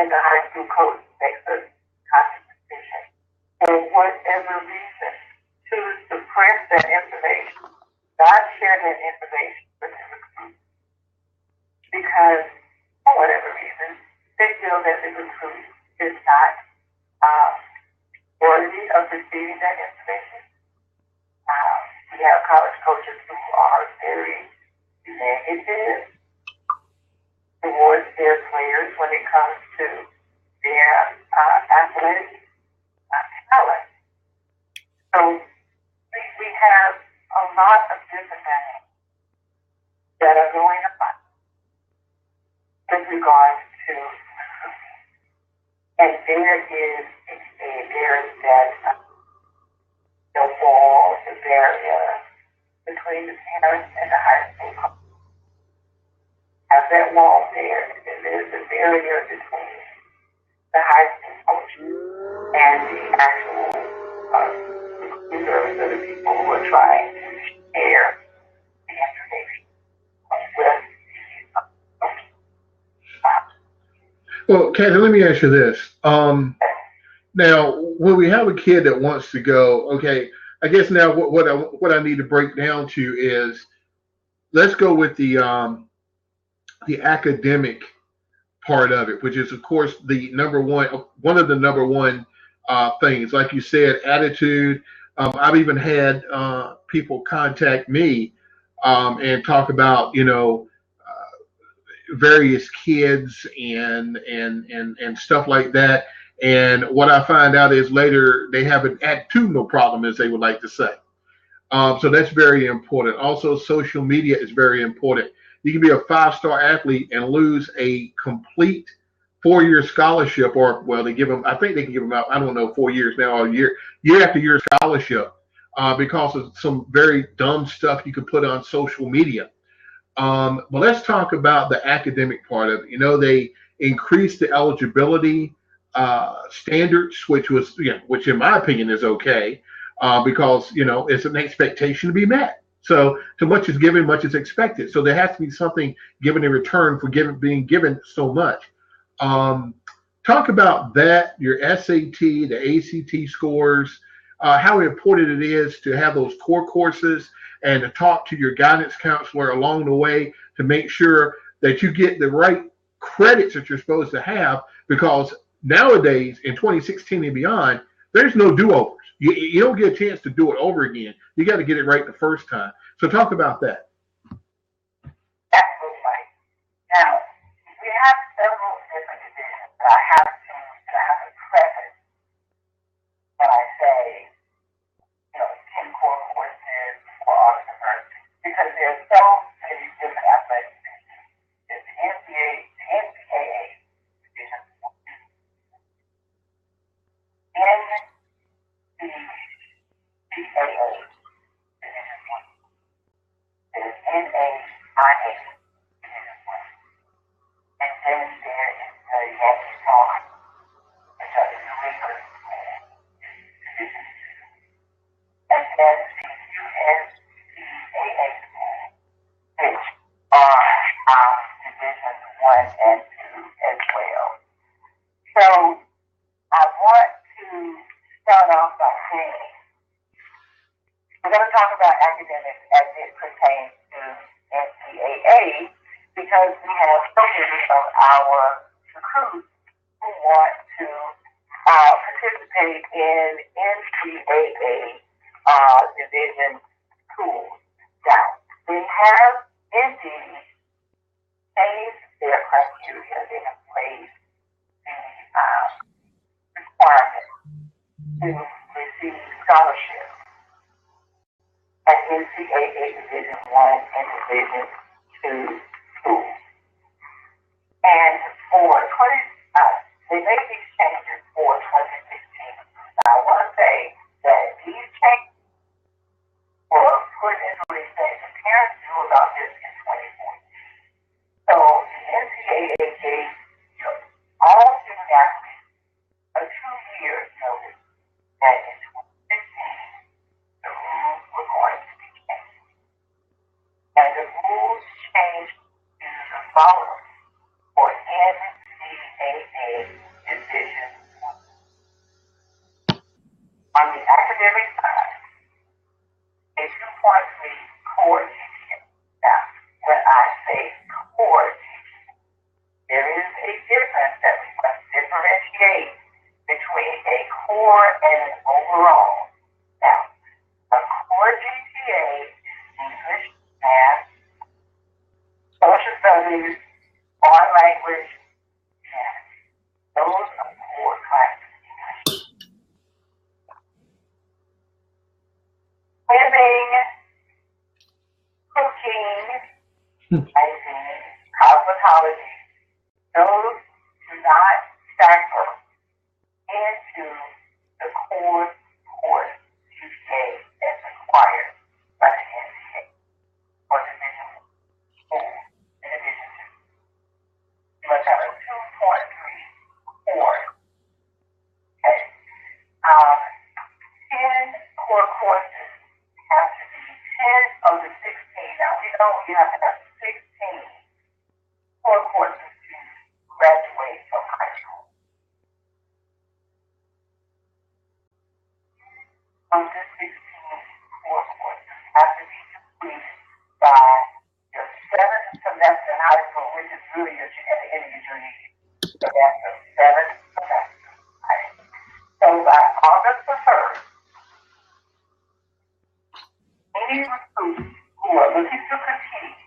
and the high school coach makes a conscious decision, for whatever reason, to suppress that information, not share that information with the recruit, because for whatever reason, they feel that the recruit is not worthy of receiving that information. We have college coaches who are very negative towards their players when it comes to their athletic talent. So we have a lot of different things that are going on in regards to recruiting. And there is that the wall, the barrier between the parents and the high school coach. Have that wall there, and there's a barrier between the high school coach and the actual recruiters or the people who are trying to share the information with the Well, Kathy, let me ask you this. Now, when we have a kid that wants to go, okay, I guess now what I need to break down to is, let's go with the academic part of it, which is of course one of the number one things. Like you said, attitude. I've even had people contact me and talk about various kids and stuff like that. And what I find out is later they have an attitudinal problem, as they would like to say. So that's very important. Also, social media is very important. You can be a 5-star athlete and lose a complete 4-year scholarship, or they give them. I think they can give them out. I don't know, 4 years now, or year after year scholarship, because of some very dumb stuff you can put on social media. But let's talk about the academic part of it. They increased the eligibility standards, which in my opinion is okay, because it's an expectation to be met. So too much is given, much is expected. So there has to be something given in return for being given so much. Talk about that, your SAT, the ACT scores, how important it is to have those core courses and to talk to your guidance counselor along the way to make sure that you get the right credits that you're supposed to have, because nowadays, in 2016 and beyond, there's no do-overs. You don't get a chance to do it over again. You got to get it right the first time. So talk about that. Absolutely right. Now, we have several different divisions, but I have to preface when I say, 10 core courses for all the diversity, because there's so many different athletic divisions. There's the NCAA division. In the CAA division 1, there's NAIA division 1, and then there is the Yankee Talk, which are the New England division 2, and then the USCAA, which are division 1 and 2 as well. So I want to start off by saying we're going to talk about academics as it pertains to NCAA, because we have so many of our recruits who want to participate in NCAA division schools. Now, they have indeed changed their criteria. They have raised the requirement to receive scholarships at NCAA Division 1 and Division 2 schools. And for they made these changes for 2016. Now, I want to say that these changes were put into effect, and parents knew about this in 2014. So the NCAA gave all student athletes a 2-year notice that in 2015 the rules were going to be changed. And the rules changed to the following for NCAA players, foreign language, and those are core classes. Swimming, cooking, writing, cosmetology, those do not factor into the core course GPA as required by the NCA or Division school. In addition to, you must have a 2.3 core. Okay. 10 core courses have to be 10 of the 16. Now we know you have to have 16 core courses to graduate from high school. Of the 16 core courses have to be completed by your 7th semester in high school, which is really at the end of your junior year. So that's the 7th semester. Right? So by August the 1st, any recruits who are looking to compete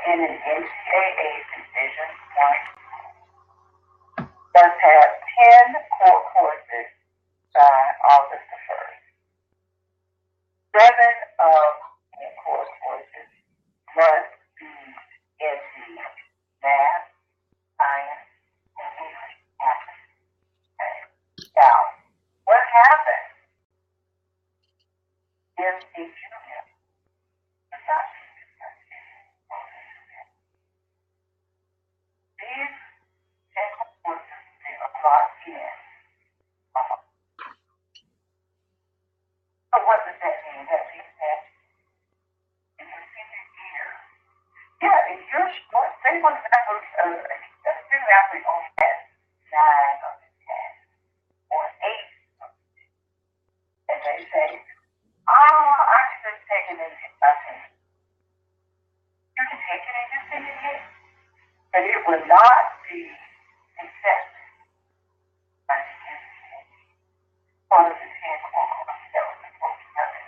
in an NCAA Division I must have 10 core courses by August the 1st. 7 of the core courses must be in the math, science, and English campus. Okay. Now, what happens if a junior does not meet these 10 courses they are locked in? So what does that mean? That means that in your senior year, if you're short, say for example, a student athlete only has 9 of the 10 or 8 of the 10, and they say, I can just take it in my senior. You can take it in your senior year, but it will not be accepted by the NCAA. One of the 10 core courses that was supposed to happen.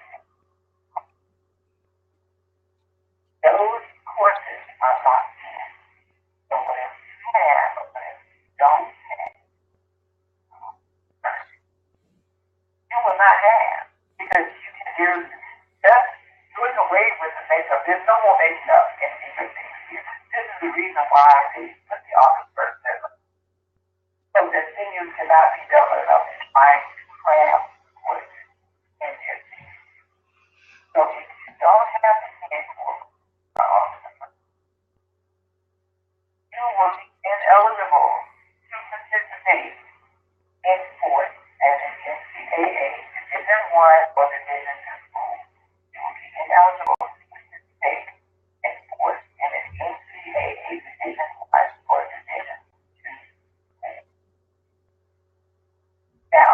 Those courses are locked in. So whatever you have or whatever you don't have, you will not have. Because you can do just doing away with the makeup. There's no more making up in your senior year. This is the reason why they put the August 1st deadline. So that seniors cannot be doubled up in trying to cram courses in their senior year. So if you don't have the 10 courses by August 1st, you will be ineligible to participate in sports as an NCAA Division I or Division II school. You will be ineligible to participate in sports in an NCAA Division I or Division II school. Now,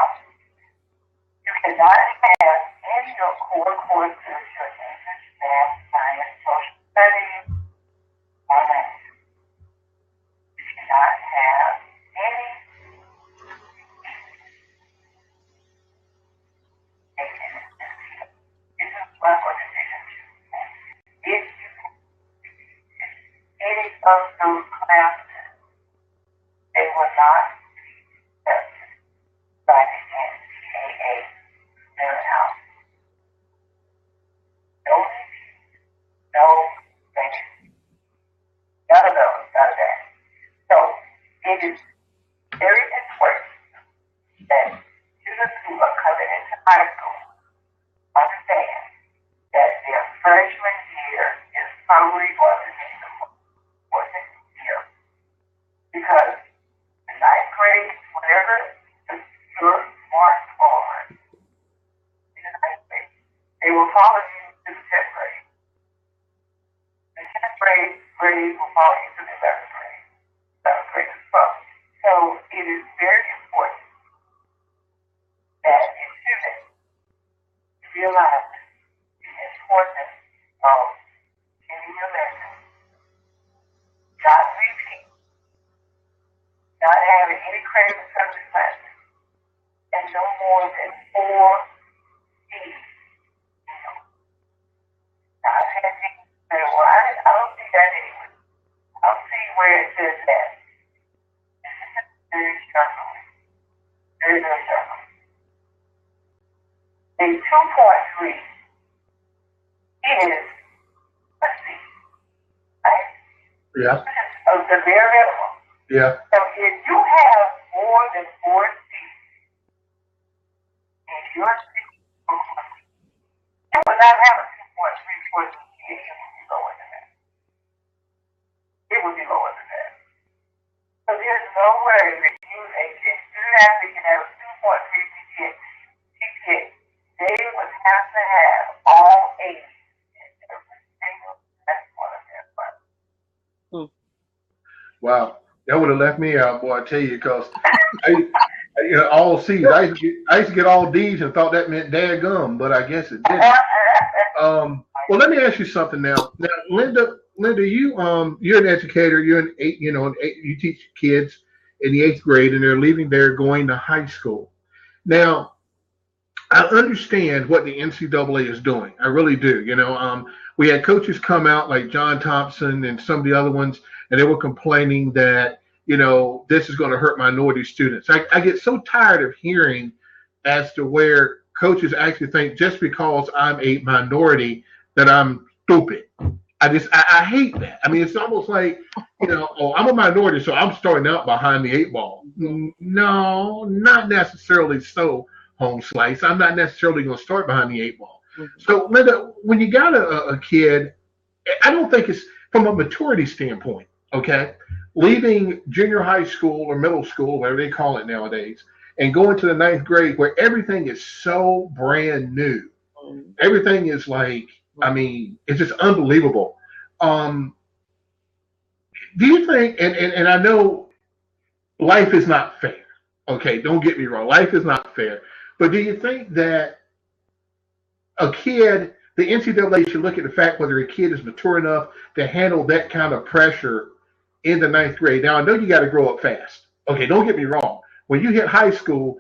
you cannot have in your core courses your English, math, science, social studies, or language. You cannot have any one or Division II. If you any of those classes, they will not be accepted by the NCAA. They're out. No reviews, no things. None of those, none of that. So it is very important that students who are coming into high school understand that their freshman year is probably going to be the most important year. Because the 9th grade, whatever your marks are in the 9th grade, they will follow you to the 10th grade. The 10th grade will follow you to the 11th grade. 11th grade as well. So it is very important that a student realize the importance of getting your lesson, not repeat, not having any credit subject classes, and no more than 4 C's. Now, I've had people say, well, I don't see that anywhere. I don't degree is, let's see, right? Yeah. The bare minimum. Yeah. So if you have more than 4 seats in your city, you will not have a 2.3 for GPA. It would be lower than that. It would be lower than that. So there's no way that you, a student athlete, can have a 2.3 GPA. They would have to have all 80 in every single last one of their classes. Wow. That would have left me out, boy, I tell you, because all C's. I used to get all D's and thought that meant dadgum, but I guess it didn't. Well, let me ask you something now. Now, Linda, you're an educator. You're an you teach kids in the 8th grade, and they're leaving there going to high school. Now, I understand what the NCAA is doing. I really do. We had coaches come out like John Thompson and some of the other ones, and they were complaining that, this is going to hurt minority students. I get so tired of hearing as to where coaches actually think just because I'm a minority that I'm stupid. I hate that. I mean, it's almost like, I'm a minority, so I'm starting out behind the 8 ball. No, not necessarily so, home slice. I'm not necessarily going to start behind the 8 ball. So, Linda, when you got a kid, I don't think it's from a maturity standpoint, okay? Leaving junior high school or middle school, whatever they call it nowadays, and going to the 9th grade where everything is so brand new. Everything is like, it's just unbelievable. Do you think, and I know life is not fair, okay? Don't get me wrong. Life is not fair. But do you think that a kid, the NCAA should look at the fact whether a kid is mature enough to handle that kind of pressure in the 9th grade? Now, I know you got to grow up fast. Okay, don't get me wrong. When you hit high school,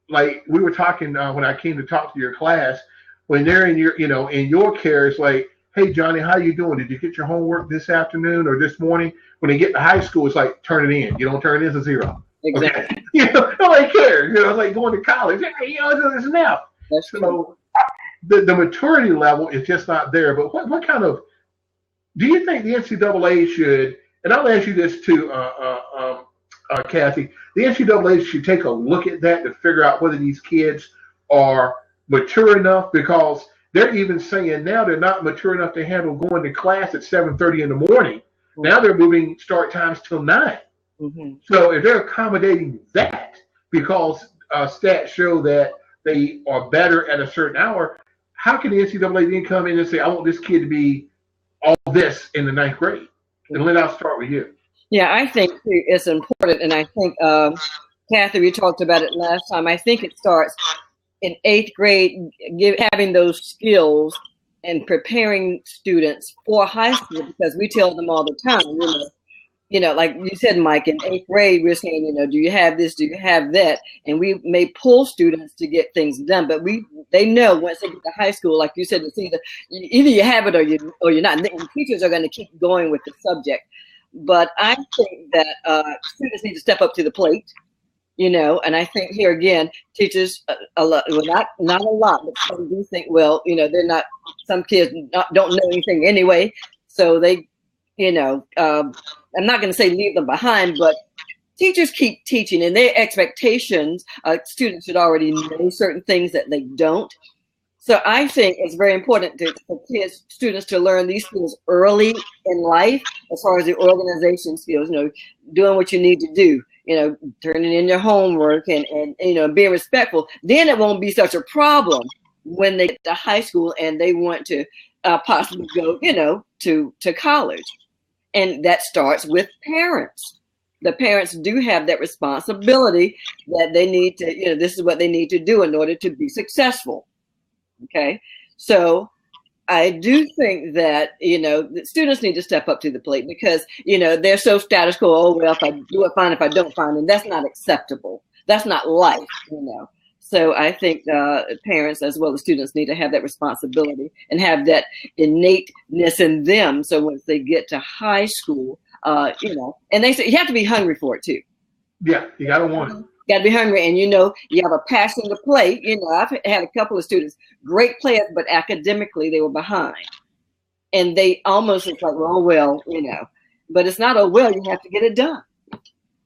like we were talking when I came to talk to your class, when they're in your, in your care, it's like, hey, Johnny, how you doing? Did you get your homework this afternoon or this morning? When they get to high school, it's like, turn it in. You don't turn it in, it's a 0. Exactly. Okay? Nobody cares. It's like going to college. Hey, it's an F. That's true. So the maturity level is just not there. But what kind of, do you think the NCAA should, and I'll ask you this too, Kathy, the NCAA should take a look at that to figure out whether these kids are mature enough, because they're even saying now they're not mature enough to handle going to class at 7:30 in the morning. Now they're moving start times till 9. So if they're accommodating that because stats show that they are better at a certain hour, how can the NCAA then come in and say, I want this kid to be all this in the 9th grade? And then I'll start with you. Yeah, I think it's important, and I think, Kathy, we talked about it last time. I think it starts in 8th grade, having those skills and preparing students for high school, because we tell them all the time, like you said, Mike, in 8th grade, we're saying, do you have this? Do you have that? And we may pull students to get things done, but they know once they get to high school, like you said, it's either you have it or you're not. And teachers are going to keep going with the subject. But I think that students need to step up to the plate, and I think here again, teachers, a lot, well, not a lot, but some do think, well, they're not, some kids don't know anything anyway, so they, I'm not going to say leave them behind, but teachers keep teaching, and their expectations, students should already know certain things that they don't. So I think it's very important for students to learn these skills early in life, as far as the organization skills, doing what you need to do, turning in your homework and being respectful. Then it won't be such a problem when they get to high school and they want to possibly go, to college. And that starts with parents. The parents do have that responsibility that they need to, this is what they need to do in order to be successful. Okay, so I do think that, that students need to step up to the plate, because, they're so status quo. Oh, well, if I do it, fine. If I don't, fine. And that's not acceptable. That's not life, So I think parents as well as students need to have that responsibility and have that innateness in them. So once they get to high school, and they say you have to be hungry for it too. Yeah, you got to want it. Got to be hungry, and you have a passion to play. I've had a couple of students, great players, but academically they were behind, and they almost was like, well. But it's not you have to get it done.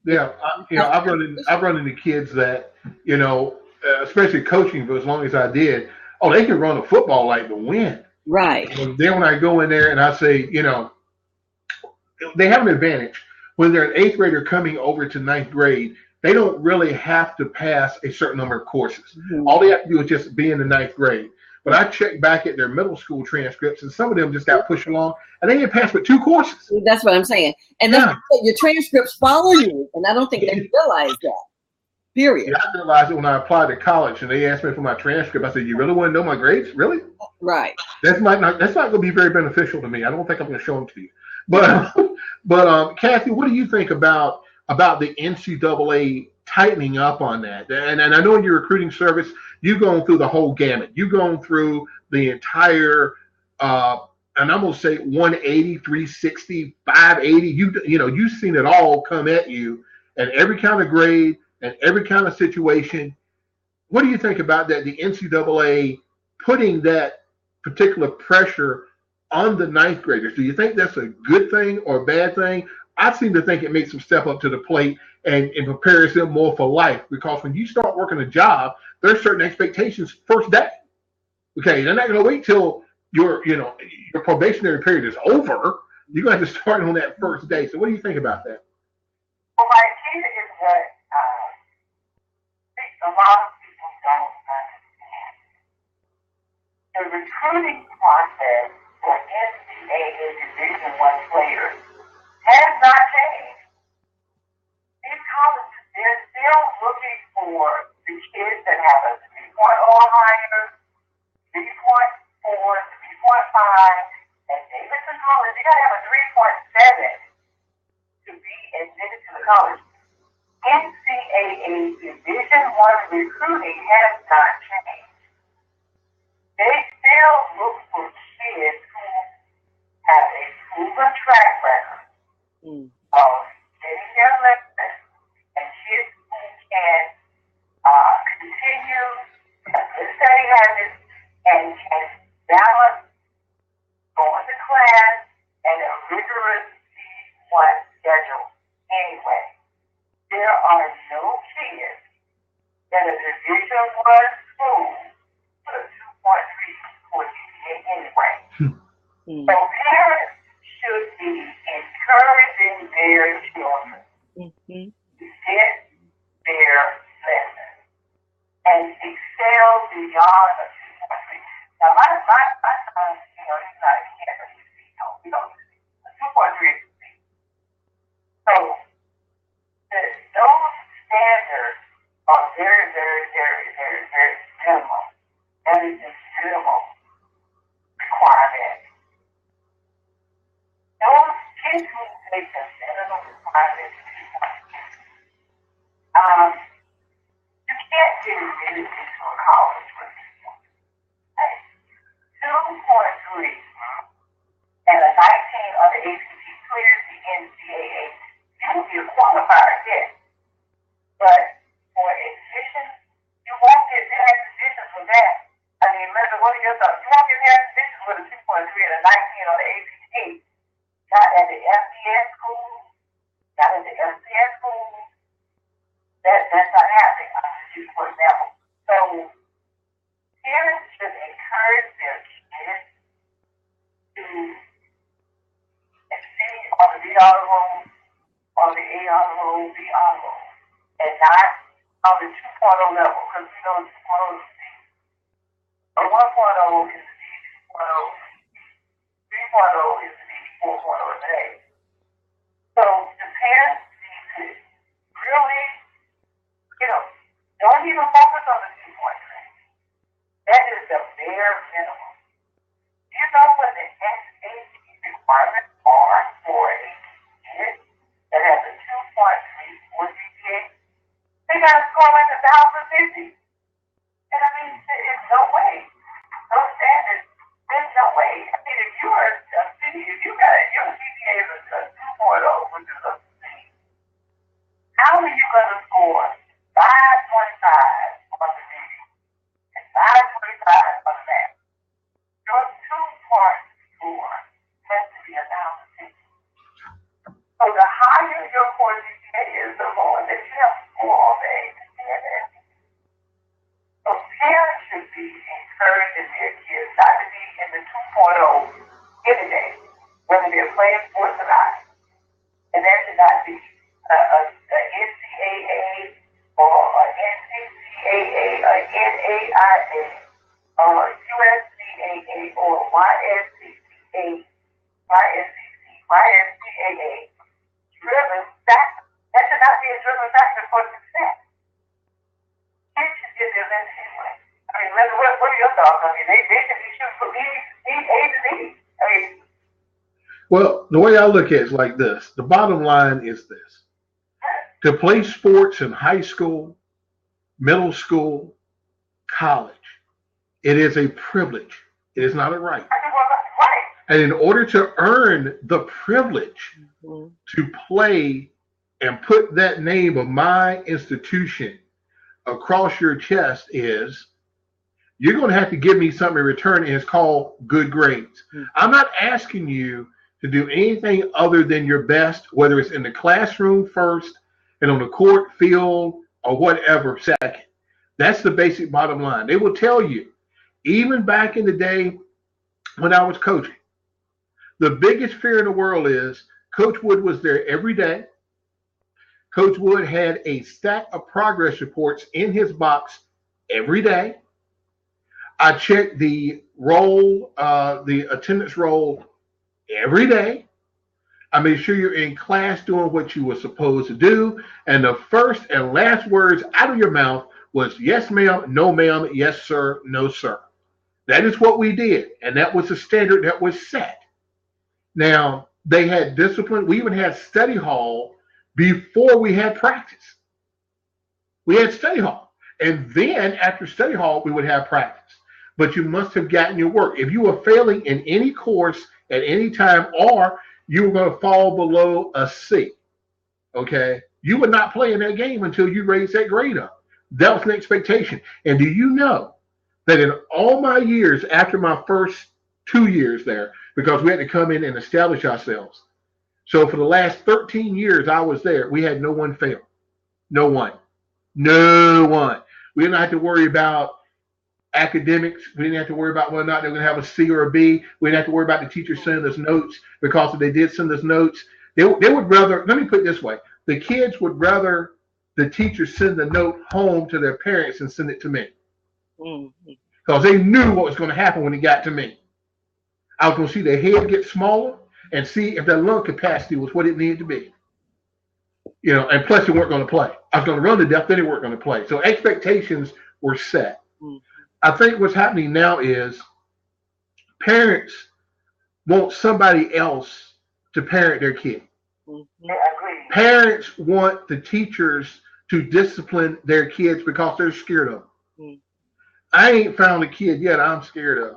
Yeah, I've run into kids that especially coaching for as long as I did. Oh, they can run a football like the wind. Right. And then when I go in there and I say, they have an advantage when they're an eighth grader coming over to ninth grade. They don't really have to pass a certain number of courses. Mm-hmm. All they have to do is just be in the ninth grade. But I checked back at their middle school transcripts, and some of them just got pushed along, and they didn't pass but 2 courses. That's what I'm saying. And your transcripts follow you, and I don't think they realize that. Period. Yeah, I realized it when I applied to college, and they asked me for my transcript. I said, "You really want to know my grades? Really?" Right. That's not going to be very beneficial to me. I don't think I'm going to show them to you. But Kathy, what do you think about the NCAA tightening up on that? And I know in your recruiting service, you've gone through the whole gamut. You've gone through the entire, and I'm going to say 180, 360, 580. You've seen it all come at you, and every kind of grade and every kind of situation. What do you think about that? The NCAA putting that particular pressure on the ninth graders. Do you think that's a good thing or a bad thing? I seem to think it makes them step up to the plate and prepares them more for life, because when you start working a job, there's certain expectations first day. Okay, they're not going to wait till your probationary period is over. You're going to have to start on that first day. So what do you think about that? Well, my idea is that a lot of people don't understand. The recruiting process for NCAA Division I players has not changed. These colleges, they're still looking for the kids that have a 3.0 or higher, 3.4, 3.5, and Davidson College, you got to have a 3.7 to be admitted to the college. NCAA Division I recruiting has not changed. They still look for kids who have a proven track record of getting their lessons, and kids who can continue good study habits and can balance going to class and a rigorous D1 schedule anyway. There are no kids at a Division I school with a 2.3 for GPA anyway. So parents should be encouraging their children to get their lessons and excel beyond a 2.3. Now, my son, he's not, he can't really see, a 2.3 is C. So, those standards are very, very, very, very, very minimal. That is a minimal requirement. Those kids who take the minimum requirements, you can't get admitted into a college with 2.3 and a 19 on the ACT clears the NCAA. You will be a qualifier, yes. But for admission, you won't get their positions with that. I mean, remember what are your thoughts? You won't get their positions with a 2.3 and a 19 on the ACT. Not at the FBS school, not at the FCS school. That's not happening. I'll just use for example. So parents should encourage their kids to exceed on the B honor roll, on the A honor roll, B honor roll, and not on the 2.0 level, because we know 2.0 is C. Or 1.0 is the D, 2.0 3.0 is the D, 4.0 is the A. So the parents need to really, don't even focus on the 2.3. That is the bare minimum. You know what the SAT requirements are for a kid that has a 2.3 or GPA? They got to score like 1,050. And I mean, there's no way. Those standards, there's no way. I mean, if you are a senior, if you got your GPA is NCAA or a NCCAA, a NAIA, or a USCAA or YSCCA, YSCAA, driven factor. That should not be a driven factor for success. Kids should get their lessons anyway. I mean, what are your thoughts on it? They should be shooting for A to Z. I mean, well, the way I look at it is like this. The bottom line is this. To play sports in high school, middle school, college, it is a privilege. It is not a right. And in order to earn the privilege to play and put that name of my institution across your chest is you're going to have to give me something in return, and it's called good grades. I'm not asking you to do anything other than your best, whether it's in the classroom first and on the court, field, or whatever second. That's the basic bottom line. They will tell you, even back in the day when I was coaching, the biggest fear in the world is Coach Wood was there every day. Coach Wood had a stack of progress reports in his box every day. I checked the roll, the attendance roll every day. I made sure you're in class doing what you were supposed to do. And the first and last words out of your mouth was yes, ma'am, no, ma'am, yes, sir, no, sir. That is what we did. And that was the standard that was set. Now, they had discipline. We even had study hall before we had practice. We had study hall. And then after study hall, we would have practice. But you must have gotten your work. If you were failing in any course at any time, or you were going to fall below a C, okay, you would not play in that game until you raised that grade up. That was an expectation. And do you know that in all my years after my first 2 years there, because we had to come in and establish ourselves. So for the last 13 years I was there, we had no one fail. No one. No one. We didn't have to worry about academics. We didn't have to worry about whether or not they were going to have a C or a B. We didn't have to worry about the teacher sending us notes, because if they did send us notes, they would rather, let me put it this way, the kids would rather the teacher send the note home to their parents and send it to me. Because they knew what was going to happen when it got to me. I was going to see their head get smaller and see if their lung capacity was what it needed to be. You know, and plus they weren't going to play. I was going to run to death, then they weren't going to play. So expectations were set. I think what's happening now is parents want somebody else to parent their kid. Parents want the teachers to discipline their kids because they're scared of them. I ain't found a kid yet I'm scared of.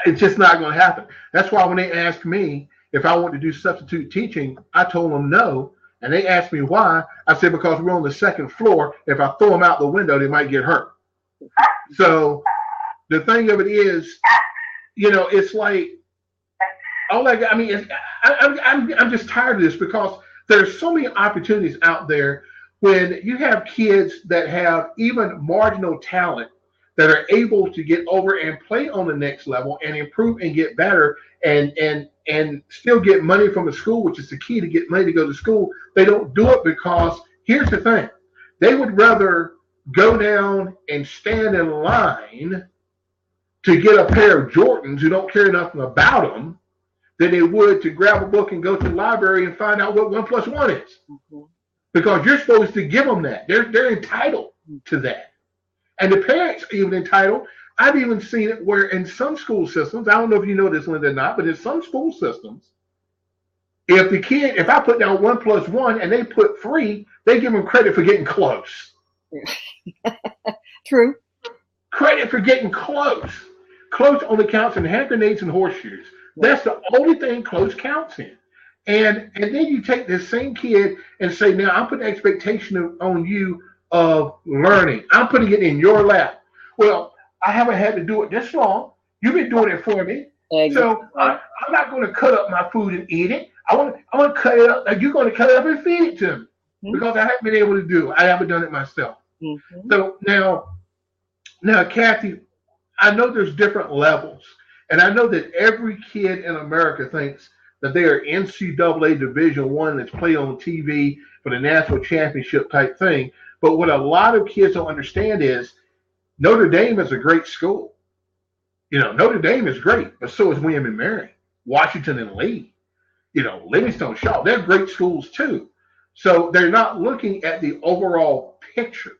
It's just not going to happen. That's why when they asked me if I want to do substitute teaching, I told them no. And they asked me why. I said, because we're on the second floor. If I throw them out the window, they might get hurt. So the thing of it is, you know, it's like, I mean, I'm just tired of this, because there's so many opportunities out there when you have kids that have even marginal talent that are able to get over and play on the next level and improve and get better and still get money from the school, which is the key to get money to go to school. They don't do it because, here's the thing, they would rather go down and stand in line to get a pair of Jordans who don't care nothing about them than they would to grab a book and go to the library and find out what 1 + 1 is. Because you're supposed to give them that. They're entitled to that. And the parents are even entitled. I've even seen it where in some school systems, I don't know if you know this, Linda, or not, but in some school systems, if I put down 1 + 1 and they put 3, they give them credit for getting close. True. Credit for getting close. Close only counts in hand grenades and horseshoes. That's the only thing close counts in. And then you take this same kid and say, now I'm putting expectation on you of learning. I'm putting it in your lap. Well, I haven't had to do it this long. You've been doing it for me. So I'm not going to cut up my food and eat it. I want to cut it up. Like, you're going to cut it up and feed it to me, because I haven't been able to do it. I haven't done it myself. So now, Kathy, I know there's different levels. And I know that every kid in America thinks that they are NCAA Division One that's played on TV for the national championship type thing. But what a lot of kids don't understand is Notre Dame is a great school. Notre Dame is great, but so is William and Mary, Washington and Lee, Livingstone, Shaw. They're great schools too. So they're not looking at the overall picture.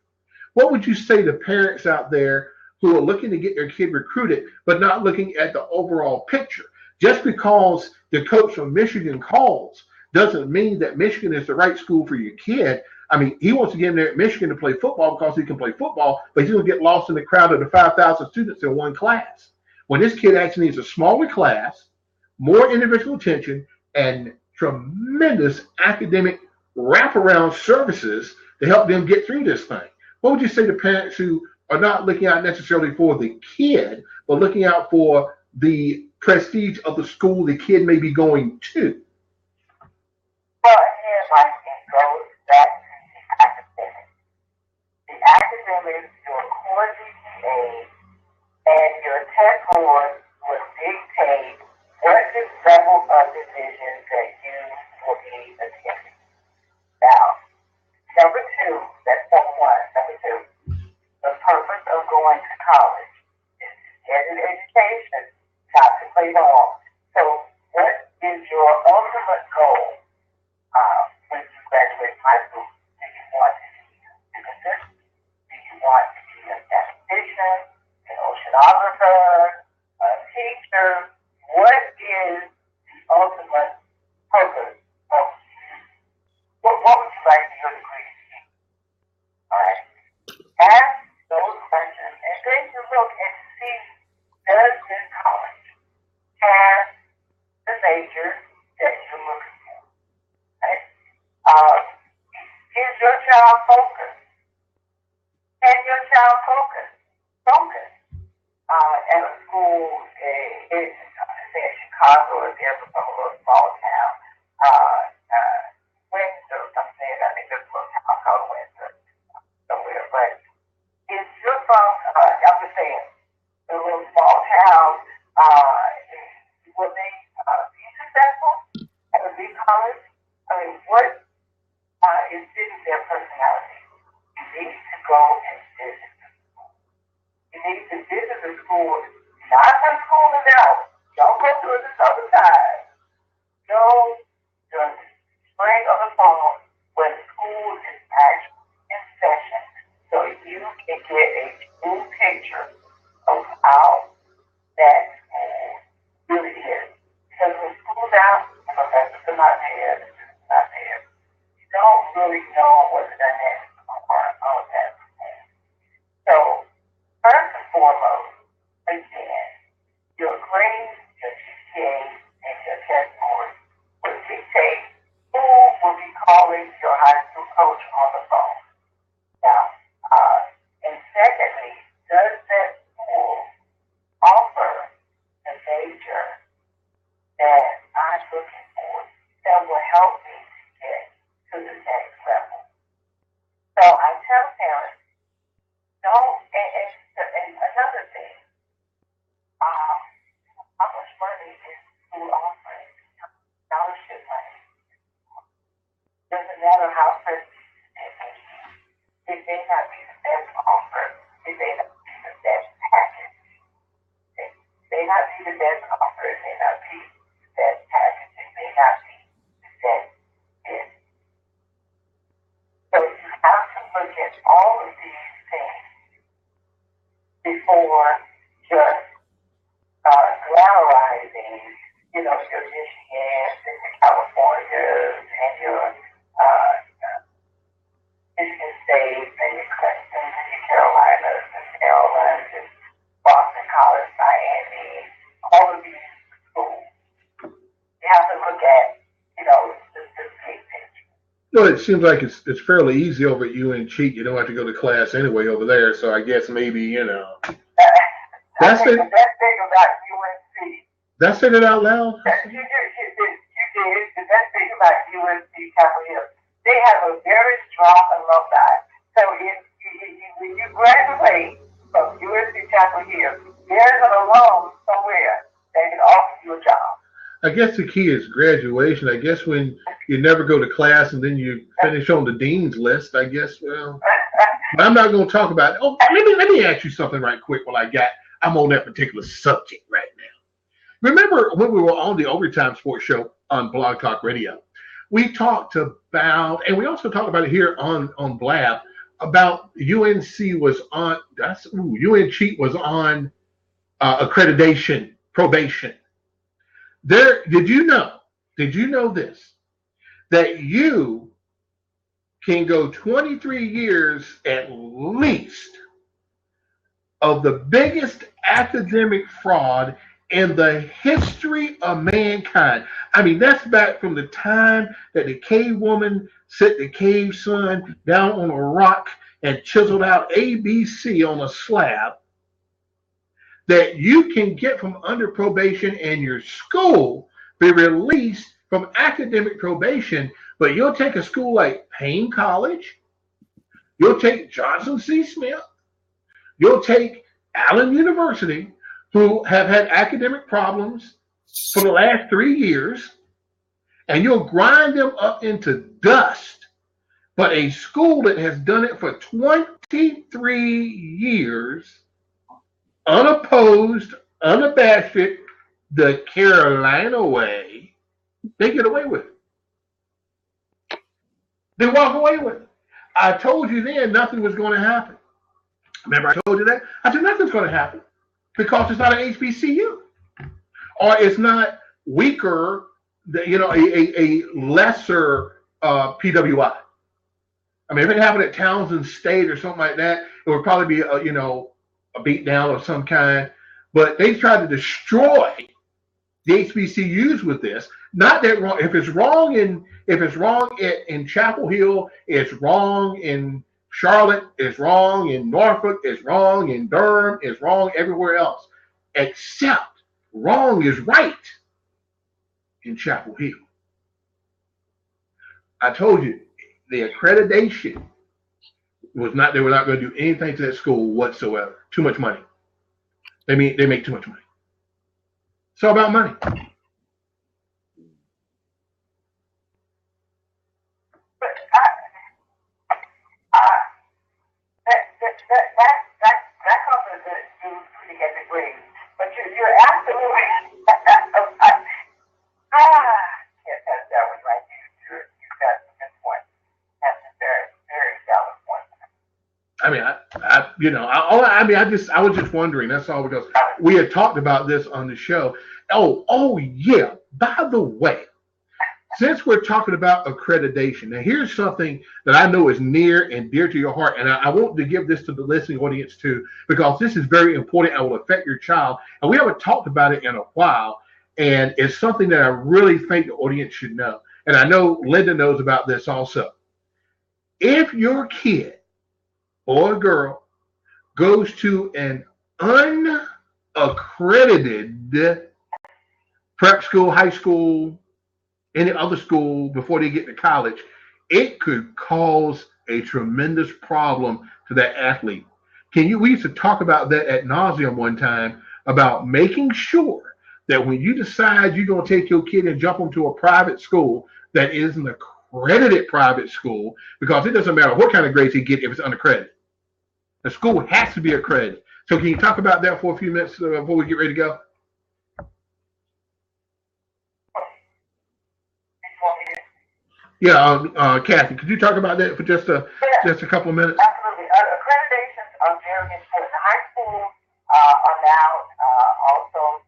What would you say to parents out there who are looking to get their kid recruited, but not looking at the overall picture? Just because the coach from Michigan calls doesn't mean that Michigan is the right school for your kid. I mean, he wants to get in there at Michigan to play football because he can play football, but he's going to get lost in the crowd of the 5,000 students in one class. When this kid actually needs a smaller class, more individual attention, and tremendous academic wraparound services to help them get through this thing. What would you say to parents who are not looking out necessarily for the kid, but looking out for the prestige of the school the kid may be going to? Well, again, like it goes back to the academics. The academics, your core GPA, and your test scores will dictate what the level of division that you will be attending. Now, number two, that's number one. Number two, the purpose of going to college is to get an education, not to play ball. So, what is your ultimate goal when you graduate high school? Do you want to be a physicist? Do you want to be a statistician, an oceanographer, a teacher? What is the ultimate purpose of you? What would you like your degree to be? All right. Ask those questions and then you look and see, does this college have the major that you're looking for? Okay? Is your child focused? Can your child focus? Focus. At a school in Chicago, if they're from a little small town, Windsor, I'm saying, I think there's a little town called Windsor somewhere, but if you're from, I'm just saying, a little small town, will they be successful at a big college? I mean, what is fitting their personality? You need to go and visit. You need to visit the school, not when school is out. Don't go to the other side. Go during the spring or the fall when school is actually in session so you can get a true picture of how that school really is. Because when school's out, the professors are not there, the students are not there. You don't really know what the dynamics are of that school. So, first and foremost, again, your grades, your GPA, and your test scores will dictate who will be calling your high school coach on the phone. Now, and secondly, does that school offer the major that I'm looking for that will help me to get to the next level? So I tell parents, don't, and another thing, how much money is school offering? Scholarship money. Doesn't matter how prestigious it may be. It may not be the best offer. It may not be the best package. It may not be the best offer. It may not be the best package. It may not be the best fit. So you have to look at all of these things before just glamorizing, your Michigans and your Californias and your Michigan State and your Clintons and your Carolinas and Maryland and Boston College, Miami, all of these schools. You have to look at, the big picture. Well, it seems like it's fairly easy over at UNC. You don't have to go to class anyway over there, so I guess maybe, That's the best thing about UNC. Did I say that out loud? You did. The best thing about UNC Chapel Hill, they have a very strong alumni. So when you graduate from UNC Chapel Hill, there's an alum somewhere that can offer you a job. I guess the key is graduation. I guess when you never go to class and then you finish on the dean's list, I guess, well, but I'm not going to talk about it. Oh, let me ask you something right quick while I'm on that particular subject right now. Remember when we were on the Overtime Sports Show on Blog Talk Radio, we talked about, and we also talked about it here on Blab, about UNC was on, UNC was on accreditation probation. Did you know this? That you can go 23 years at least of the biggest academic fraud in the history of mankind. I mean, that's back from the time that the cave woman set the cave sun down on a rock and chiseled out ABC on a slab, that you can get from under probation and your school be released from academic probation, but you'll take a school like Payne College, you'll take Johnson C. Smith, you'll take Allen University, who have had academic problems for the last 3 years, and you'll grind them up into dust. But a school that has done it for 23 years, unopposed, unabashed, the Carolina way, they get away with it. They walk away with it. I told you then nothing was going to happen. Remember I told you that? I said nothing's going to happen because it's not an HBCU. Or it's not weaker, a lesser PWI. I mean, if it happened at Townsend State or something like that, it would probably be a beat down of some kind. But they tried to destroy the HBCUs with this. Not that wrong. If it's wrong in Chapel Hill, it's wrong in Charlotte, it's wrong in Norfolk, it's wrong in Durham, it's wrong everywhere else. Except wrong is right in Chapel Hill. I told you the accreditation was not, they were not going to do anything to that school whatsoever. Too much money. They make too much money. It's all about money. That comes to pretty heavy weight. But you're absolutely yes, that was right. You got a good point. That's a very, very valid point. I was just wondering. That's all, because we had talked about this on the show. Oh yeah. By the way, since we're talking about accreditation, now here's something that I know is near and dear to your heart, and I want to give this to the listening audience too, because this is very important and will affect your child. And we haven't talked about it in a while, and it's something that I really think the audience should know. And I know Linda knows about this also. If your kid or girl goes to an unaccredited prep school, high school, any other school before they get to college, it could cause a tremendous problem to that athlete. We used to talk about that ad nauseum one time, about making sure that when you decide you're going to take your kid and jump them to a private school that is an accredited private school, because it doesn't matter what kind of grades they get if it's unaccredited. The school has to be accredited. So can you talk about that for a few minutes before we get ready to go? Yeah, Kathy, could you talk about that for just a couple of minutes? Absolutely. Accreditations are very important. High schools are now also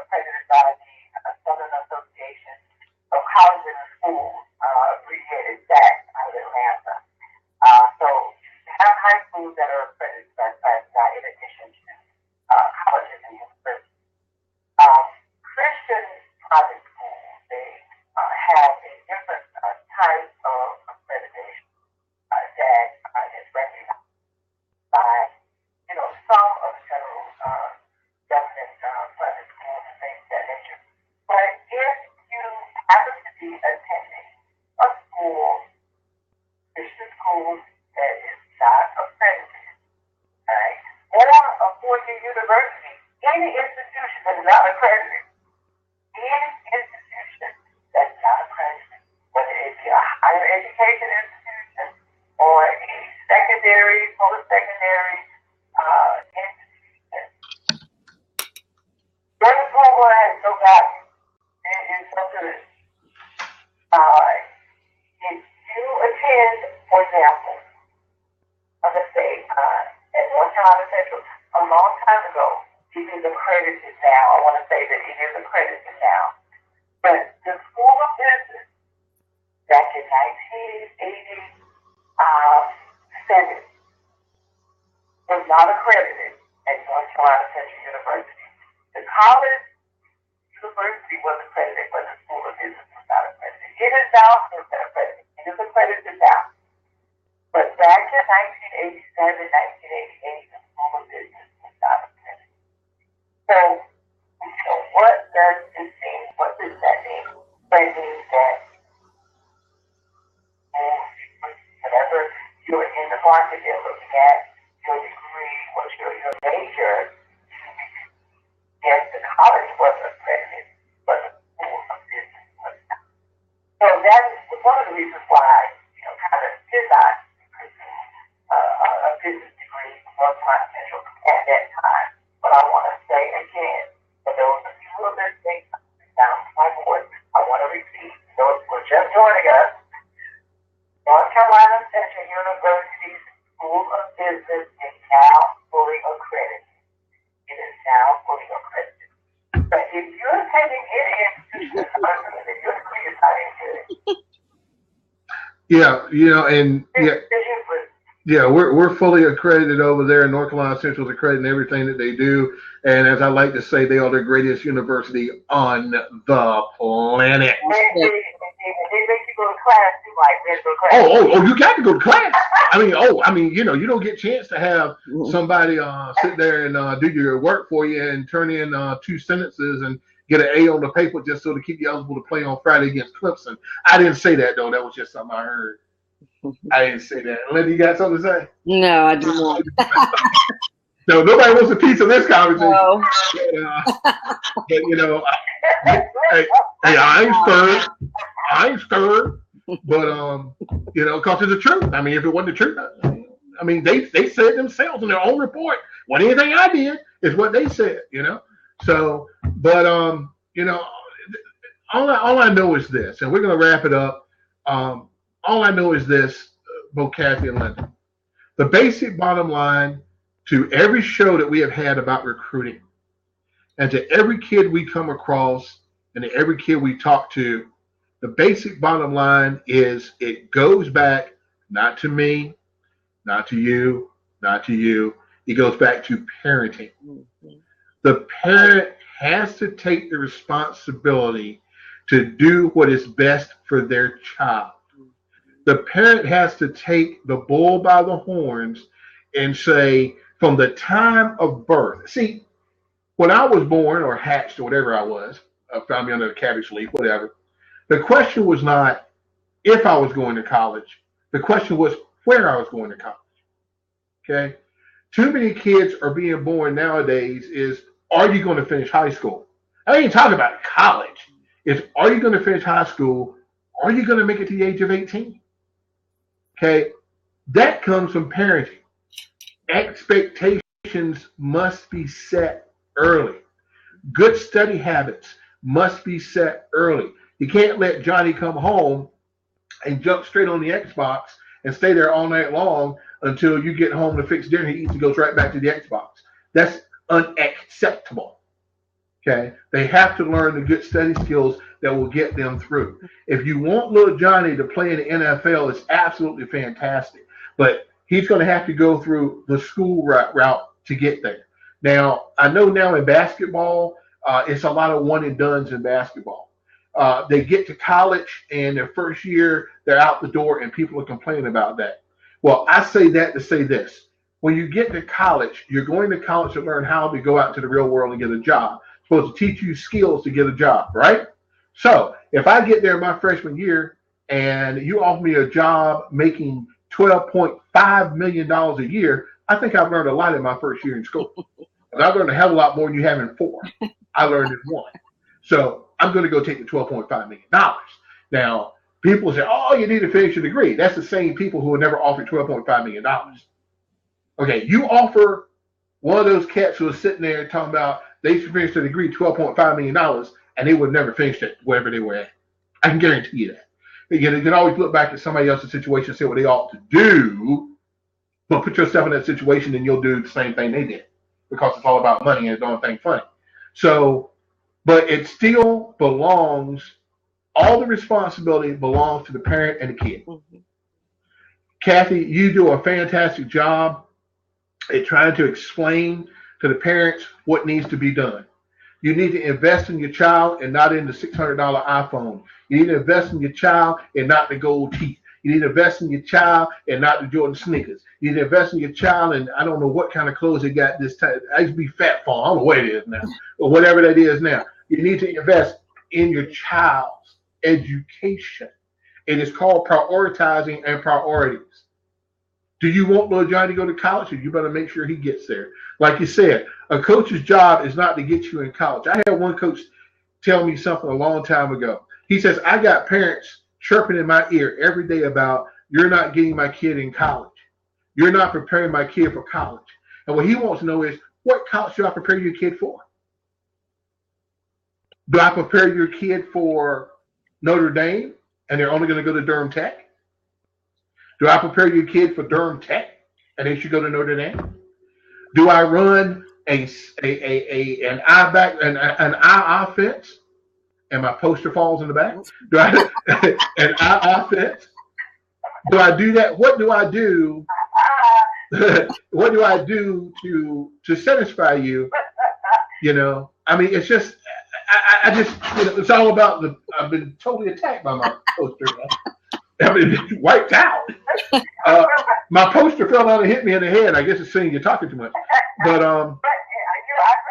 accredited by the Southern Association of Colleges and Schools, abbreviated SAC, out of Atlanta. So you have high schools that are accredited by SAC in addition to colleges and universities. Christian private schools, they have a different type of accreditation that is recognized by, some of the federal government private schools and things of that nature. But if you happen to be attending a school, Christian school, that is not accredited, right, or a four-year university, any institution that is not accredited, any institution If you attend, for example, I'm going to say, at North Carolina Central, a long time ago, it is accredited now. I want to say that it is accredited now. But the School of Business, back in 1987, was not accredited at North Carolina Central University. The college university was accredited, but the School of Business was not accredited. It is now accredited. It is accredited now. But back in 1987, 1988, the School of Business was not accredited. So what does this mean? What does that mean? It means that whatever you're in the market, they're looking at your degree, what's your major. Yes, the college was accredited, but the School of Business was not. So that is one of the reasons why, kind of did not pursue a business degree from North Carolina Central at that time. But I want to say again, for those of you who are listening down to my voice, I want to repeat, those who are just joining us, North Carolina Central University's School of Business is now fully accredited. It is now fully accredited. But if you're taking any institution, your degree is not accredited. Yeah, and we're fully accredited over there. North Carolina Central is accrediting everything that they do. And as I like to say, they are the greatest university on the planet. They make you go to class too, like go to class. Oh, you got to go to class. You don't get a chance to have somebody sit there and do your work for you and turn in 2 sentences and get an A on the paper just so to keep you eligible to play on Friday against Clemson. I didn't say that, though. That was just something I heard. I didn't say that. Linda, you got something to say? No, I do not. No, nobody wants a piece of this conversation. No. Hey, I ain't scared. But because it's the truth. I mean, if it wasn't the truth, they said themselves in their own report. What anything I did is what they said. So, but all I know is this, and we're gonna wrap it up. All I know is this, both Kathy and Linda. The basic bottom line to every show that we have had about recruiting, and to every kid we come across, and to every kid we talk to, the basic bottom line is it goes back not to me, not to you, not to you. It goes back to parenting. The parent has to take the responsibility to do what is best for their child. The parent has to take the bull by the horns and say, from the time of birth. See, when I was born or hatched or whatever I was, found me under the cabbage leaf, whatever, the question was not if I was going to college. The question was where I was going to college. Okay? Too many kids are being born nowadays is, are you going to finish high school? I ain't talking about college. It's, are you going to finish high school? Are you going to make it to the age of 18? Okay? That comes from parenting. Expectations must be set early. Good study habits must be set early. You can't let Johnny come home and jump straight on the Xbox and stay there all night long until you get home to fix dinner. He eats and goes right back to the Xbox. That's unacceptable. Okay? They have to learn the good study skills that will get them through. If you want little Johnny to play in the NFL, it's absolutely fantastic. But he's going to have to go through the school route to get there. Now, I know now in basketball, it's a lot of one and dones in basketball. They get to college and their first year, they're out the door and people are complaining about that. Well, I say that to say this. When you get to college, you're going to college to learn how to go out to the real world and get a job. It's supposed to teach you skills to get a job, right? So if I get there my freshman year and you offer me a job making $12.5 million a year, I think I've learned a lot in my first year in school. And I've learned a hell of a lot more than you have in 4. I learned in 1. So I'm going to go take the $12.5 million. Now, people say, oh, you need to finish a degree. That's the same people who will never offer $12.5 million. Okay, you offer one of those cats who are sitting there talking about they should finish a degree, $12.5 million, and they would never finish it wherever they were at. I can guarantee you that. You can always look back at somebody else's situation and say what they ought to do, but put yourself in that situation and you'll do the same thing they did because it's all about money and it's the only thing funny. So, but it still belongs, all the responsibility belongs to the parent and the kid. Mm-hmm. Kathy, you do a fantastic job at trying to explain to the parents what needs to be done. You need to invest in your child and not in the $600 iPhone. You need to invest in your child and not the gold teeth. You need to invest in your child and not the Jordan sneakers. You need to invest in your child and I don't know what kind of clothes they got this time. I used to be fat phone. I don't know what it is now, or whatever that is now. You need to invest in your child's education. It is called prioritizing and priorities. Do you want little Johnny to go to college? You better make sure he gets there. Like you said, a coach's job is not to get you in college. I had one coach tell me something a long time ago. He says, I got parents chirping in my ear every day about, you're not getting my kid in college. You're not preparing my kid for college. And what he wants to know is, what college do I prepare your kid for? Do I prepare your kid for Notre Dame and they're only going to go to Durham Tech? Do I prepare your kid for Durham Tech and they should go to Notre Dame? Do I run an eye offense and my poster falls in the back? Do I an eye offense? Do I do that? What do I do? What do I do to satisfy you? You know, I mean, it's just I just, you know, it's all about I've been totally attacked by my poster. I mean, wiped out. My poster fell down and hit me in the head. I guess it's saying you're talking too much. But I agree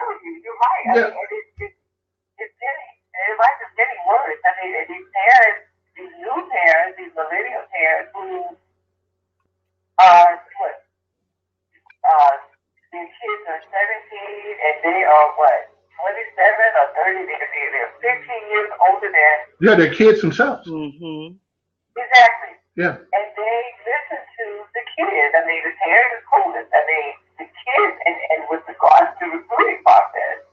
with you. You're right. Yeah. I mean, it's like it's getting worse. I mean, these parents, these new parents, these millennial parents who are their kids are 17 and they are what, 27 or 30? They're 15 years older than. Yeah, they're kids themselves. Mm-hmm. Exactly. Yeah. And they listen to the kids. I mean, the parent is clueless. I mean, the kids, and with regards to the recruiting process,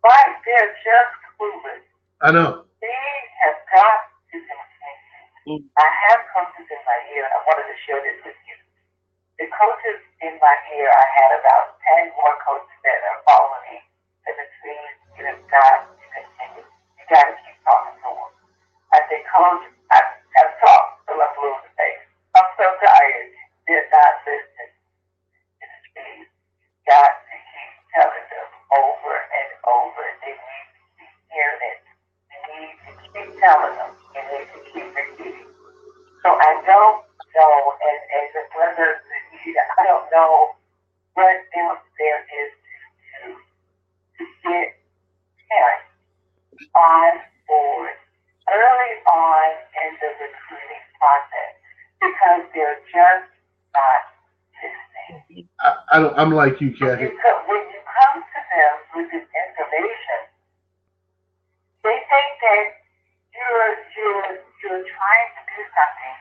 right, they're just clueless. I know. They have got to continue. I have coaches in my ear, and I wanted to share this with you. The coaches in my ear, I had about 10 more coaches that are following me. And the trees, you have got to continue. You got to keep talking to them. I said, Coach, I've talked till I'm blue in the face. I'm so tired. They're not listening. Please, got to keep telling them over and over. They need to keep hearing it. They need to keep telling them. And they need to keep repeating. So I don't know, and as a brother, I don't know what else there is to get parents on board early on in the recruiting process because they're just not listening. I'm like you, Kathy. When you come to them with this information, they think that you're trying to do something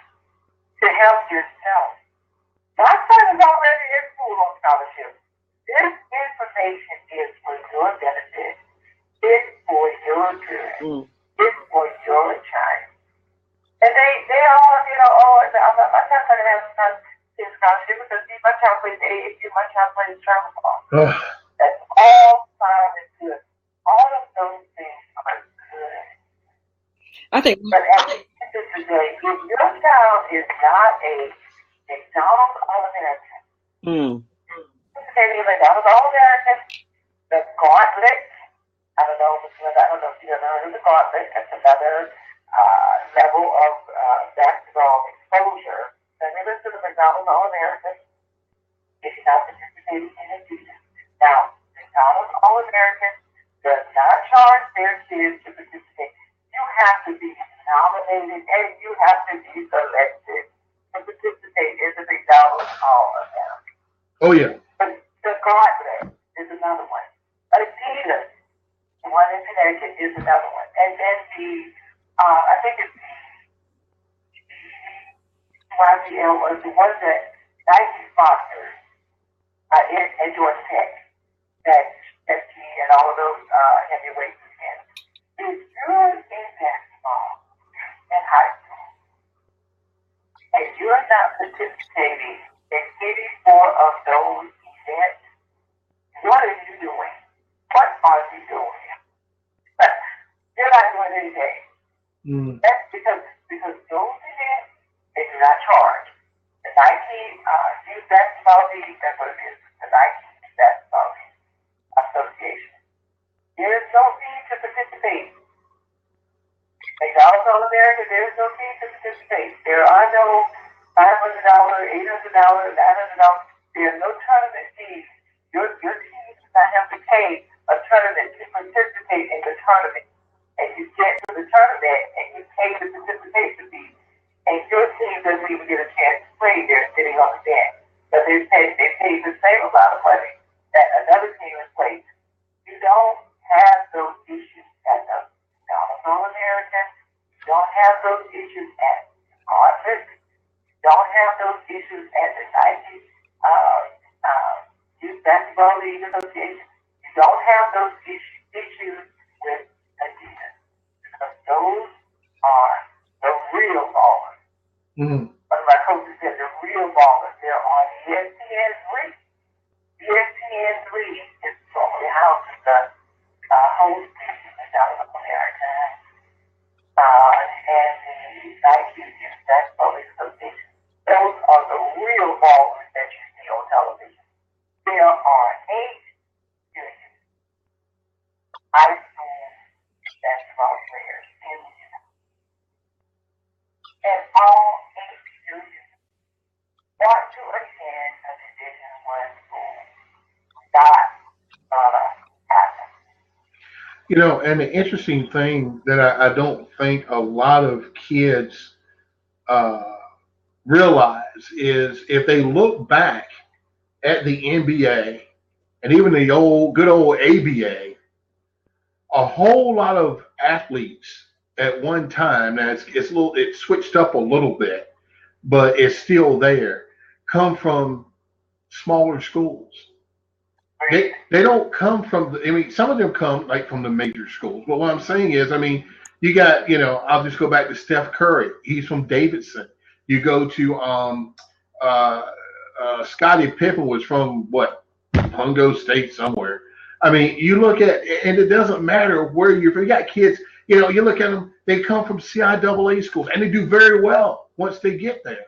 to help yourself. My son is already in school on scholarship. This information is for your benefit. It's for your good. It's for your child. And they all, you know, my child's going to have some scholarship because my child plays AAU, my child plays travel ball. That's all fine and good. All of those things are good. I think. But at the end of the day, if your child is not a McDonald's All-American, McDonald's All-American, the Gauntlet, I don't know if you ever heard of the Gauntlet. That's another level of basketball exposure. Then you listen to the McDonald's All-American if you're not participating in it. Now, McDonald's All-American does not charge their kids to participate. You have to be nominated and you have to be selected to participate in the McDonald's All-American. Oh, yeah. But the Gauntlet is another one. Adidas, the one in Connecticut, is another one. And then I think it's YBL was the one that Nike sponsors in Georgia Tech, that SG and all of those heavyweights in. It's good in basketball in high school. not participating in any four of those events, what are you doing? What are you doing? You're not doing anything. That's because those events, they do not charge. The Nike Youth Basketball League, that's what it is. The Nike Youth Basketball League Association. There is no fee to participate. McDonald's All America, there is no fee to participate. There are no $500, $800, $900. There are no tournament fees. Your team does not have to pay a tournament to participate in the tournament. And you get to the tournament and you pay the participation fee. And your team doesn't even get a chance to play. They're sitting on the bench. But they pay the same amount of money that another team is playing. You don't have those issues at the McDonald's All American. You don't have those issues at Harvard. You don't have those issues at the Nike Youth Basketball League Association. You don't have those issues with Adidas. Because those are the real ballers. One of my coaches said the real ballers. They're on ESPN 3. ESPN 3 is normally houses the host station in South America and the Nike Youth Basketball League Association. Those are the real ballers that you see on television. There are 8 million high school basketball players in the United States. And all 8 million want to attend a Division I school. Not happen. You know, and the interesting thing that I don't think a lot of kids realize is if they look back at the NBA and even the good old ABA, a whole lot of athletes at one time, now it's switched up a little bit, but it's still there, come from smaller schools. They don't come from some of them come like from the major schools. But what I'm saying is, you got, I'll just go back to Steph Curry. He's from Davidson. You go to Scottie Pippen was from Mungo State somewhere. You look at, and it doesn't matter where you're from. You got kids, you look at them, they come from CIAA schools and they do very well once they get there.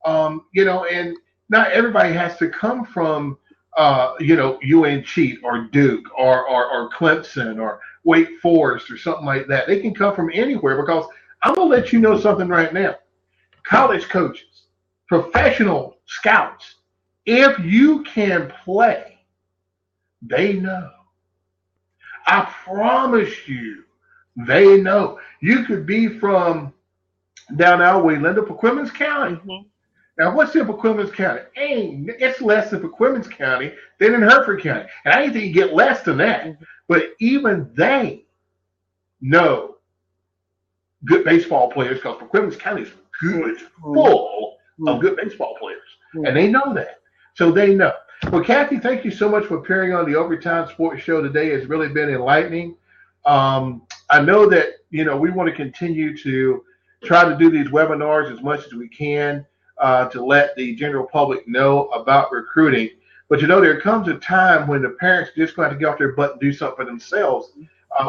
And not everybody has to come from UNC or Duke or Clemson or Wake Forest or something like that. They can come from anywhere, because I'm going to let you know something right now. College coaches, professional scouts, if you can play, they know. I promise you, they know. You could be from down our way, Linda, Paquimins County. Mm-hmm. Now, what's in Paquimins County? It's less than Paquimins County than in Hertford County. And I didn't think you get less than that. Mm-hmm. But even they know good baseball players, because Paquimins County is good, full of good baseball players. Mm-hmm. And they know that. So they know. Well, Kathy, thank you so much for appearing on the Overtime Sports Show today. It's really been enlightening. I know that, we want to continue to try to do these webinars as much as we can to let the general public know about recruiting. But, there comes a time when the parents just got to get off their butt and do something for themselves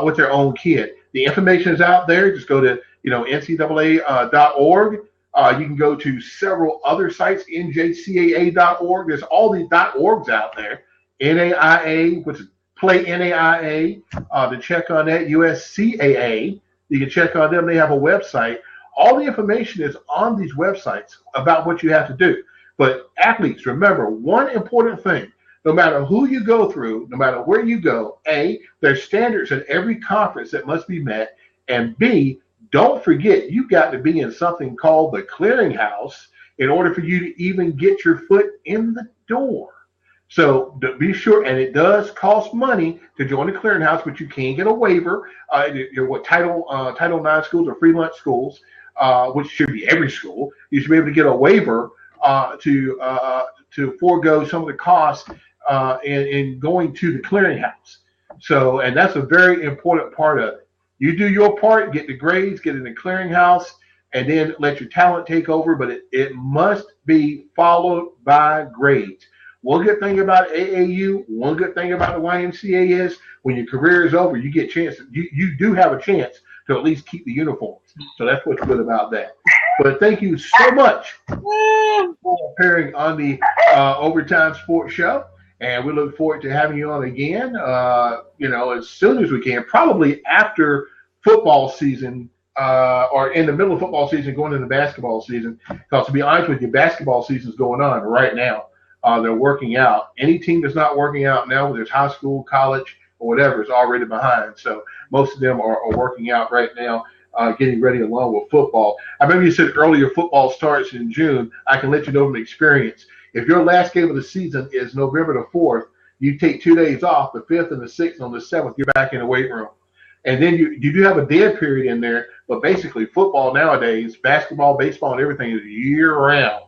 with their own kid. The information is out there. Just go to, ncaa.org. You can go to several other sites, njcaa.org. There's all these .orgs out there. NAIA, which is Play NAIA, to check on that. USCAA, you can check on them. They have a website. All the information is on these websites about what you have to do. But athletes, remember one important thing. No matter who you go through, no matter where you go, A, there's standards in every conference that must be met. And B, don't forget, you've got to be in something called the clearinghouse in order for you to even get your foot in the door. So be sure, and it does cost money to join the clearinghouse, but you can get a waiver. Title IX schools or free lunch schools, which should be every school. You should be able to get a waiver to forego some of the costs in going to the clearinghouse. So, and that's a very important part of it. You do your part, get the grades, get in the clearinghouse, and then let your talent take over, but it must be followed by grades. One good thing about AAU, one good thing about the YMCA is when your career is over, you get a chance. You do have a chance to at least keep the uniforms. So that's what's good about that. But thank you so much for appearing on the Overtime Sports Show. And we look forward to having you on again, as soon as we can, probably after football season or in the middle of football season, going into basketball season. Because to be honest with you, basketball season is going on right now. They're working out. Any team that's not working out now, whether it's high school, college, or whatever, is already behind. So most of them are working out right now, getting ready along with football. I remember you said earlier football starts in June. I can let you know from experience. If your last game of the season is November the 4th, you take 2 days off, the 5th and the 6th. On the 7th, you're back in the weight room. And then you do have a dead period in there, but basically football nowadays, basketball, baseball, and everything is year-round.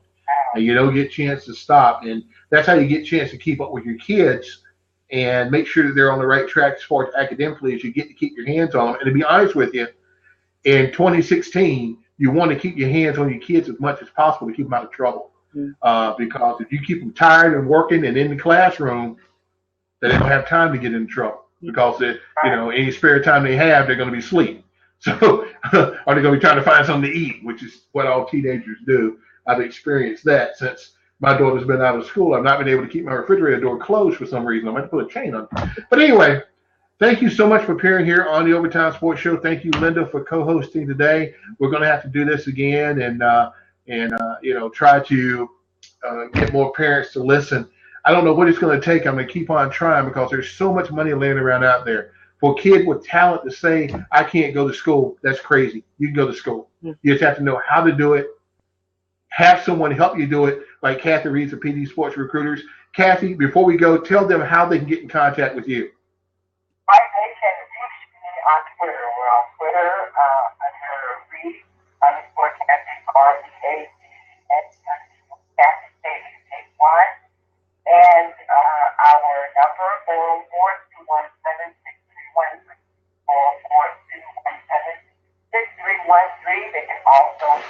And you don't get a chance to stop. And that's how you get a chance to keep up with your kids and make sure that they're on the right track as far as academically as you get to keep your hands on them. And to be honest with you, in 2016, you want to keep your hands on your kids as much as possible to keep them out of trouble. Because if you keep them tired and working and in the classroom, they don't have time to get in trouble. Because any spare time they have, they're going to be asleep. So, or they're going to be trying to find something to eat, which is what all teenagers do. I've experienced that since my daughter's been out of school. I've not been able to keep my refrigerator door closed for some reason. I'm going to put a chain on it. But anyway, thank you so much for appearing here on the Overtime Sports Show. Thank you, Linda, for co-hosting today. We're going to have to do this again and try to get more parents to listen. I don't know what it's going to take. I'm going to keep on trying because there's so much money laying around out there. For a kid with talent to say, I can't go to school, that's crazy. You can go to school. You just have to know how to do it. Have someone help you do it, like Kathy Reaves of PD Sports Recruiters. Kathy, before we go, tell them how they can get in contact with you. Right, they can reach me on Twitter. We're on Twitter under Reaves _Kathy, R-E-A-V-S Kathy K-Y. And our number 44217-6313. They can also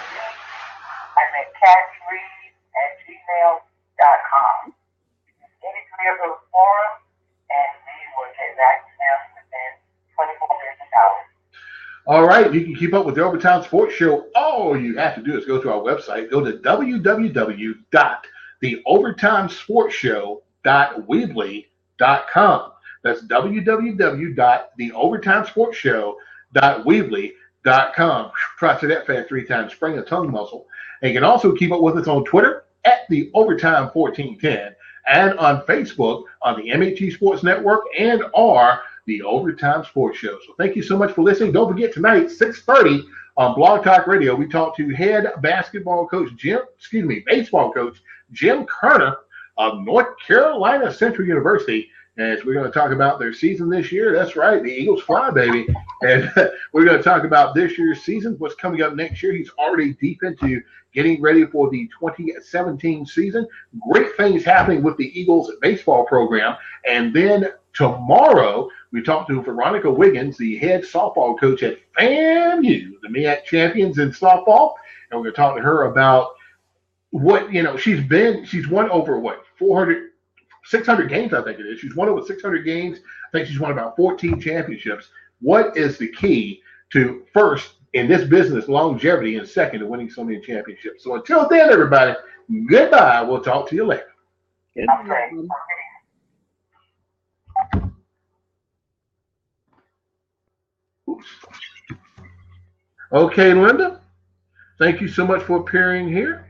I'm at catchreads@gmail.com. Any three of those forums, and we will get back to them within 24 business hours. All right, you can keep up with the Overtime Sports Show. All you have to do is go to our website. Go to www.theovertimesportshow.weebly.com. That's www.theovertimesportshow.weebly.com. Try to say that fast 3 times. Spring a tongue muscle. And you can also keep up with us on Twitter at the Overtime 1410 and on Facebook on the MHE Sports Network and or the Overtime Sports Show. So thank you so much for listening. Don't forget tonight, 6:30 on Blog Talk Radio, we talk to head baseball coach Jim Kerner of North Carolina Central University. As we're going to talk about their season this year. That's right, the Eagles fly, baby. And we're going to talk about this year's season, what's coming up next year. He's already deep into getting ready for the 2017 season. Great things happening with the Eagles baseball program. And then tomorrow, we talk to Veronica Wiggins, the head softball coach at FAMU, the MEAC champions in softball. And we're going to talk to her about what, she's won over 600 games, I think it is. She's won over 600 games. I think she's won about 14 championships. What is the key to, first, in this business, longevity, and second, to winning so many championships? So until then, everybody, goodbye. We'll talk to you later. Okay. Oops. Okay, Linda, thank you so much for appearing here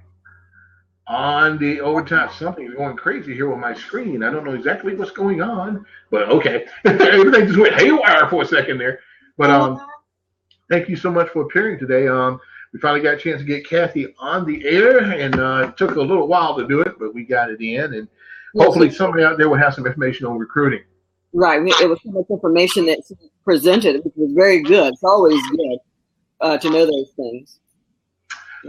on the Overtime. Something's going crazy here with my screen. I don't know exactly what's going on, but okay. Everything just went haywire for a second there. But thank you so much for appearing today. We finally got a chance to get Kathy on the air, and it took a little while to do it, but we got it in, and hopefully somebody out there will have some information on recruiting. Right. It was so much information that she presented, which was very good. It's always good to know those things.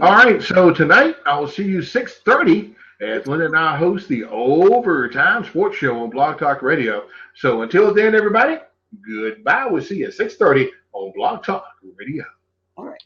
All right, so tonight I will see you 6:30 as Linda and I host the Overtime Sports Show on Blog Talk Radio. So until then, everybody, goodbye. We'll see you at 6:30 on Blog Talk Radio. All right.